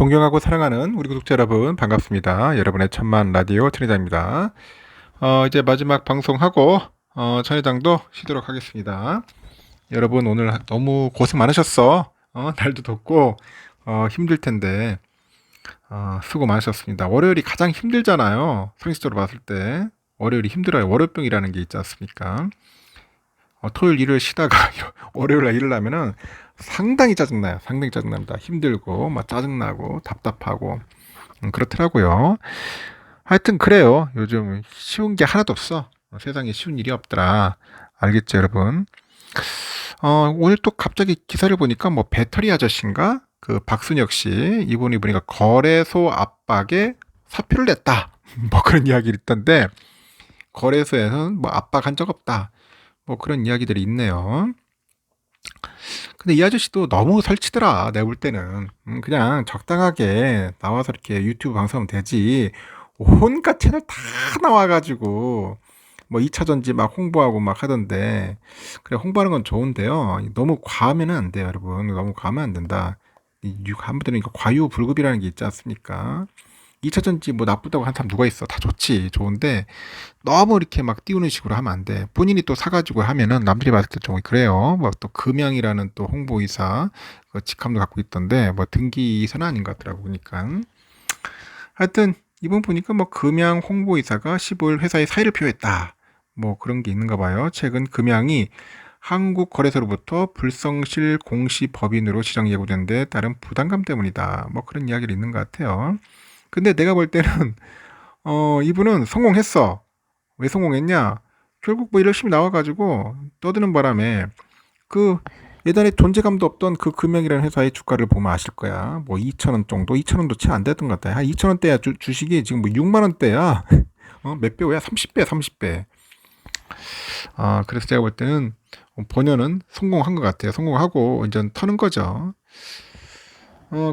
존경하고 사랑하는 우리 구독자 여러분 반갑습니다. 여러분의 천만 라디오 천 회장입니다. 이제 마지막 방송하고 천 회장도 쉬도록 하겠습니다. 여러분 오늘 너무 고생 많으셨어. 날도 덥고 힘들 텐데 수고 많으셨습니다. 월요일이 가장 힘들잖아요. 상식적으로 봤을 때 월요일이 힘들어요. 월요병이라는 게 있지 않습니까? 토요일 일을 쉬다가 월요일날 일을 하면은 상당히 짜증나요. 상당히 짜증납니다. 힘들고 막 짜증나고 답답하고 그렇더라고요. 하여튼 그래요. 요즘 쉬운 게 하나도 없어. 세상에 쉬운 일이 없더라. 알겠죠, 여러분? 오늘 또 갑자기 기사를 보니까 뭐 배터리 아저씨인가? 그 박순혁 씨 이분이 보니까 거래소 압박에 사표를 냈다. 뭐 그런 이야기를 있던데 거래소에서는 뭐 압박한 적 없다. 뭐 그런 이야기들이 있네요. 근데 이 아저씨도 너무 설치더라. 내가 볼 때는 그냥 적당하게 나와서 이렇게 유튜브 방송하면 되지. 온갖 채널 다 나와가지고 뭐 2차전지 막 홍보하고 막 하던데, 그래 홍보하는 건 좋은데요, 너무 과하면은 안 돼요 여러분. 너무 과하면 안 된다. 한분들은 이거 과유불급이라는 게 있지 않습니까? 2차전지 뭐 나쁘다고 한 사람 누가 있어. 다 좋지, 좋은데 너무 이렇게 막 띄우는 식으로 하면 안 돼. 본인이 또 사가지고 하면은 남들이 봤을 때 좀 그래요. 뭐 또 금양이라는 또 홍보이사 그 직함도 갖고 있던데 뭐 등기이사는 아닌 것 같더라고 보니까. 하여튼 이번 보니까 뭐 금양 홍보이사가 15일 회사의 사의를 표했다. 뭐 그런 게 있는가 봐요. 최근 금양이 한국거래소로부터 불성실 공시 법인으로 지정 예고된 데 따른 부담감 때문이다. 뭐 그런 이야기를 있는 것 같아요. 근데 내가 볼 때는 이분은 성공했어. 왜 성공했냐? 결국 뭐 열심히 나와가지고 떠드는 바람에 그 예전에 존재감도 없던 그 금형이라는 회사의 주가를 보면 아실 거야. 뭐 2,000원 정도, 2,000원도 채 안 됐던 것 같아. 한 2,000원대야 주식이 지금 뭐 6만 원대야. 몇 배야? 30배, 30배. 그래서 제가 볼 때는 본연은 성공한 것 같아요. 성공하고 이제 터는 거죠.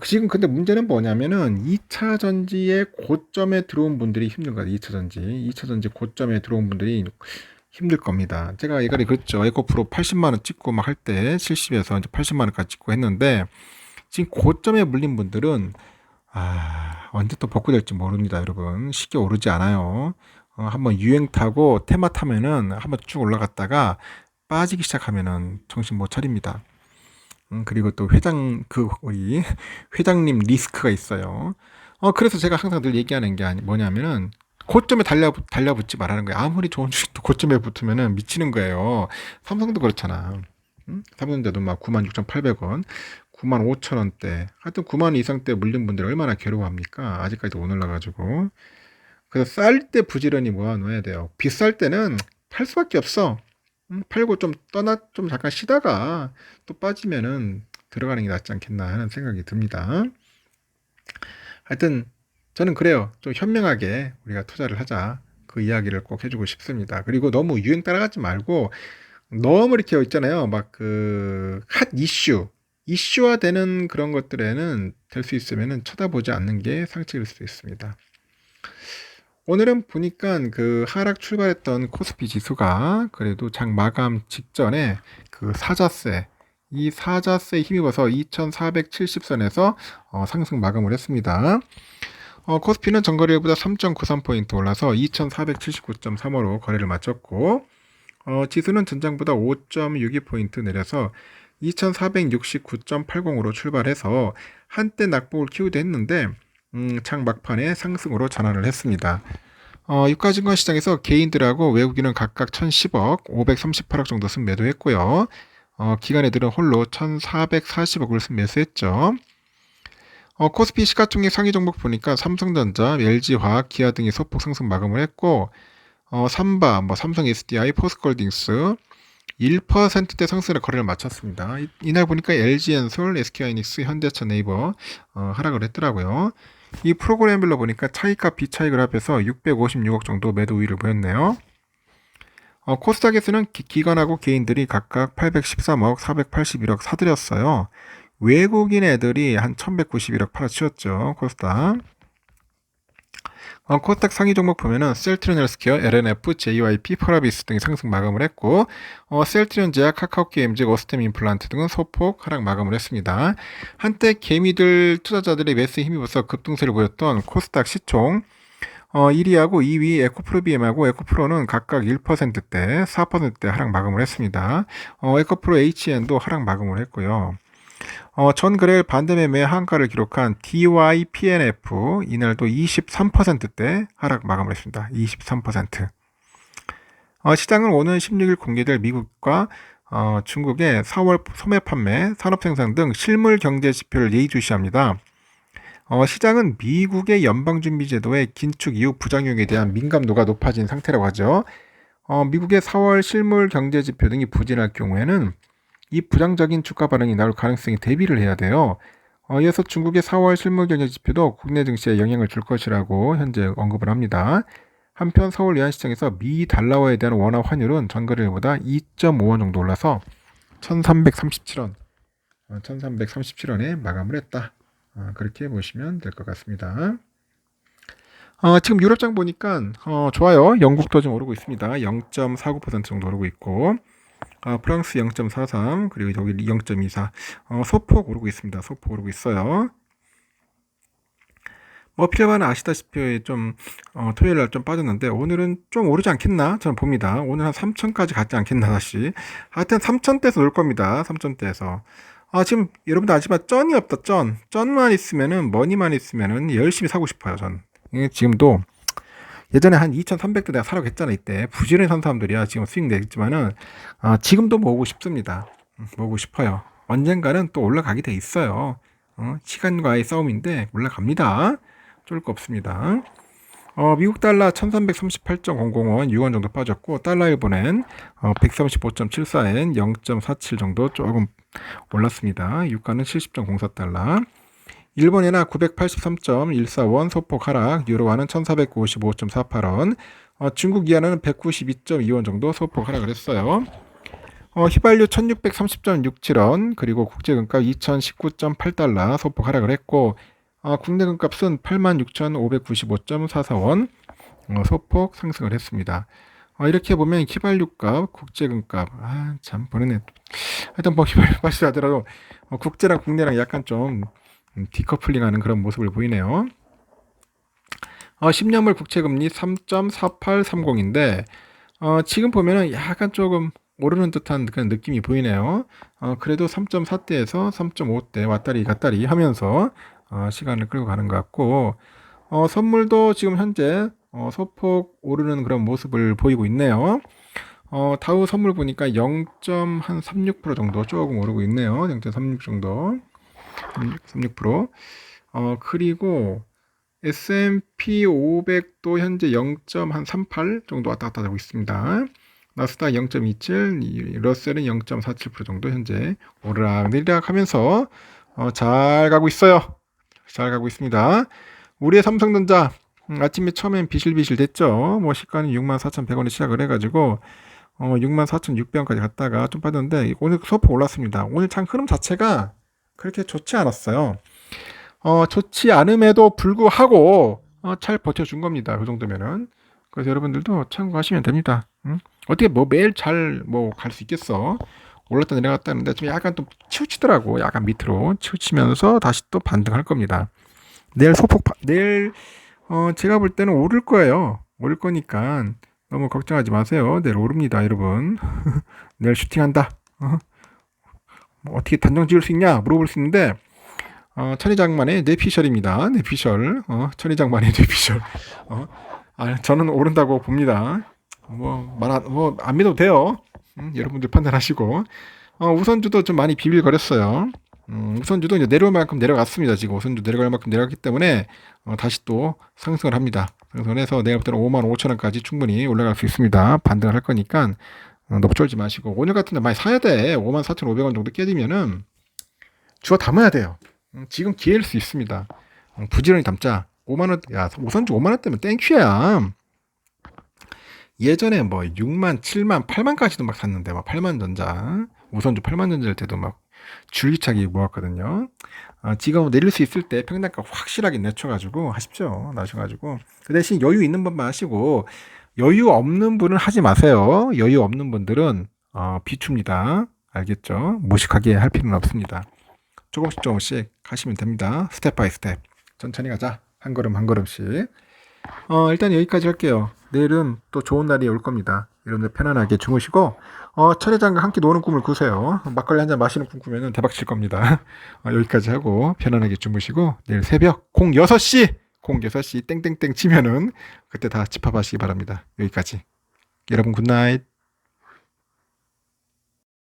지금 근데 문제는 뭐냐면은 2차 전지의 고점에 들어온 분들이 힘든 거예요. 2차 전지. 2차 전지 고점에 들어온 분들이 힘들 겁니다. 제가 예전에 그랬죠. 에코프로 80만 원 찍고 막 할 때 70에서 이제 80만 원까지 찍고 했는데 지금 고점에 물린 분들은 언제 또 복구 될지 모릅니다, 여러분. 쉽게 오르지 않아요. 한번 유행 타고 테마 타면은 한번 쭉 올라갔다가 빠지기 시작하면은 정신 못 차립니다. 그리고 또 우리 회장님 리스크가 있어요. 그래서 제가 항상 늘 얘기하는 게 뭐냐면은 고점에 달려붙지 말라는 거예요. 아무리 좋은 주식도 고점에 붙으면은 미치는 거예요. 삼성도 그렇잖아. 삼성전자도 막 96,800원, 95,000원대, 하여튼 9만 원 이상대 물린 분들 얼마나 괴로워합니까? 아직까지도 못 올라가지고. 그래서 쌀 때 부지런히 모아놓아야 돼요. 비쌀 때는 팔 수밖에 없어. 팔고 좀 잠깐 쉬다가 또 빠지면은 들어가는 게 낫지 않겠나 하는 생각이 듭니다. 하여튼 저는 그래요. 좀 현명하게 우리가 투자를 하자. 그 이야기를 꼭 해주고 싶습니다. 그리고 너무 유행 따라가지 말고 너무 이렇게 있잖아요. 막 그 핫 이슈화 되는 그런 것들에는 될 수 있으면은 쳐다보지 않는 게 상책일 수도 있습니다. 오늘은 보니까 그 하락 출발했던 코스피 지수가 그래도 장 마감 직전에 그 이 사자세에 힘입어서 2470선에서 상승 마감을 했습니다. 코스피는 전거래일보다 3.93포인트 올라서 2479.35로 거래를 마쳤고, 지수는 전장보다 5.62포인트 내려서 2469.80으로 출발해서 한때 낙폭을 키우기도 했는데 장 막판에 상승으로 전환을 했습니다. 유가증권 시장에서 개인들하고 외국인은 각각 1,010억, 538억 정도 순매도했고요. 기관 애들은 홀로 1,440억을 순매수했죠. 코스피 시가총액 상위 종목 보니까 삼성전자, LG화학, 기아 등이 소폭 상승 마감을 했고, 삼바, 삼성 SDI, 포스코홀딩스 1%대 상승의 거래를 마쳤습니다. 이날 보니까 LG엔솔, SK하이닉스, 현대차, 네이버 하락을 했더라고요. 이 프로그램별로 보니까 차익과 비차익 그래프에서 656억 정도 매도 우위를 보였네요. 코스닥에서는 기관하고 개인들이 각각 813억, 481억 사들였어요. 외국인 애들이 한 1191억 팔아치웠죠, 코스닥. 코스닥 상위 종목 보면은 셀트리온 헬스케어, LNF, JYP, 펄어비스 등이 상승 마감을 했고, 셀트리온 제약, 카카오게임즈, 오스템 임플란트 등은 소폭 하락 마감을 했습니다. 한때 개미들 투자자들의 매수에 힘입어서 급등세를 보였던 코스닥 시총 1위하고 2위 에코프로 BM하고 에코프로는 각각 1%대, 4%대 하락 마감을 했습니다. 에코프로 HN도 하락 마감을 했고요. 전 거래일 반대 매매 한가를 기록한 DYPNF 이날도 23%대 하락 마감을 했습니다. 23%. 시장은 오는 16일 공개될 미국과 중국의 4월 소매 판매, 산업 생산 등 실물 경제 지표를 예의주시합니다. 시장은 미국의 연방준비제도의 긴축 이후 부작용에 대한 민감도가 높아진 상태라고 하죠. 미국의 4월 실물 경제 지표 등이 부진할 경우에는 이 부정적인 주가 반응이 나올 가능성에 대비를 해야 돼요. 이어서 중국의 4월 실물 경제 지표도 국내 증시에 영향을 줄 것이라고 현재 언급을 합니다. 한편 서울 외환시장에서 미 달러화에 대한 원화 환율은 전거래일보다 2.5원 정도 올라서 1337원, 1337원에 마감을 했다. 그렇게 보시면 될 것 같습니다. 지금 유럽장 보니까 좋아요. 영국도 좀 오르고 있습니다. 0.49% 정도 오르고 있고, 프랑스 0.43, 그리고 여기 0.24, 소폭 오르고 있습니다. 소폭 오르고 있어요. 필요한 아시다시피 좀 토요일 날 좀 빠졌는데 오늘은 좀 오르지 않겠나 저는 봅니다. 오늘 한 3천까지 갔지 않겠나 다시. 하여튼 3천대에서 놀 겁니다. 3천대에서. 지금 여러분들 아시지만 쩐이 없다. 쩐만 있으면은 머니만 있으면은 열심히 사고 싶어요. 전 지금도 예전에 한 2,300대 내가 사라고 했잖아. 이때 부지런히 산 사람들이야 지금 수익 내겠지만은 지금도 모으고 싶습니다. 모으고 싶어요. 언젠가는 또 올라가게 돼 있어요. 시간과의 싸움인데 올라갑니다. 쫄 거 없습니다. 미국 달러 1338.001 6원 정도 빠졌고, 달러 일본엔 135.74엔 0.47 정도 조금 올랐습니다. 유가는 70.04달러. 일본엔화 983.14원 소폭 하락, 유로화는 1455.48원, 중국 이하는 192.2원 정도 소폭 하락을 했어요. 휘발유 1630.67원, 그리고 국제금값 2019.8달러 소폭 하락을 했고, 국내 금값은 86,595.44원 소폭 상승을 했습니다. 이렇게 보면 휘발유값, 국제금값, 참 보내네. 하여튼 휘발유 값이 하더라도 국제랑 국내랑 약간 좀 디커플링하는 그런 모습을 보이네요. 10년물 국채금리 3.4830인데 지금 보면은 약간 조금 오르는 듯한 그런 느낌이 보이네요. 그래도 3.4대에서 3.5대 왔다리 갔다리 하면서 시간을 끌고 가는 것 같고, 선물도 지금 현재 소폭 오르는 그런 모습을 보이고 있네요. 다우 선물 보니까 0.36% 정도 조금 오르고 있네요. 0.36 정도, 36%. 그리고 S&P 500도 현재 0.38 정도 왔다 갔다 하고 있습니다. 나스닥 0.27, 러셀은 0.47% 정도 현재 오르락내리락 하면서 잘 가고 있어요. 잘 가고 있습니다. 우리의 삼성전자 아침에 처음엔 비실비실 됐죠. 시가는 64,100원에 시작을 해가지고 64,600원까지 갔다가 좀 빠졌는데 오늘 소폭 올랐습니다. 오늘 장 흐름 자체가 그렇게 좋지 않았어요. 좋지 않음에도 불구하고 잘 버텨준 겁니다. 그 정도면은. 그래서 여러분들도 참고하시면 됩니다. 어떻게 매일 잘 갈 수 있겠어? 올랐다 내려갔다 하는데 좀 약간 또 치우치더라고. 약간 밑으로 치우치면서 다시 또 반등할 겁니다. 내일 제가 볼 때는 오를 거예요. 오를 거니까 너무 걱정하지 마세요. 내일 오릅니다, 여러분. 내일 슈팅한다. 어떻게 단정 지을 수 있냐 물어볼 수 있는데 천희장만의 뇌피셜입니다. 뇌피셜. 천희장만의 뇌피셜. 저는 오른다고 봅니다. 안 믿어도 돼요. 여러분들 판단하시고. 우선주도 좀 많이 비빌거렸어요. 우선주도 이제 내려올 만큼 내려갔습니다. 지금 우선주 내려갈 만큼 내려갔기 때문에 다시 또 상승을 합니다. 그래서 내일부터는 55,000원까지 충분히 올라갈 수 있습니다. 반등을 할 거니까 넙쫄지 마시고 오늘 같은 날 많이 사야 돼. 54,500원 정도 깨지면은 주워 담아야 돼요. 지금 기회일 수 있습니다. 부지런히 담자. 5만원, 야, 우선주 5만원대면 땡큐야. 예전에 6만, 7만, 8만까지도 막 샀는데, 8만 전자. 우선주 8만 전자일 때도 줄기차게 모았거든요. 지금 내릴 수 있을 때 평단가 확실하게 낮춰가지고 하십시오. 낮춰가지고 그 대신 여유 있는 분만 하시고 여유 없는 분은 하지 마세요. 여유 없는 분들은 비춥니다. 알겠죠? 무식하게 할 필요는 없습니다. 조금씩 조금씩 하시면 됩니다. 스텝 바이 스텝. 천천히 가자. 한 걸음 한 걸음씩. 일단 여기까지 할게요. 내일은 또 좋은 날이 올 겁니다. 여러분들 편안하게 주무시고 철회장과 함께 노는 꿈을 꾸세요. 막걸리 한 잔 마시는 꿈 꾸면 대박 칠 겁니다. 여기까지 하고 편안하게 주무시고 내일 새벽 06시 땡땡땡 치면은 그때 다 집합하시기 바랍니다. 여기까지. 여러분 굿나잇.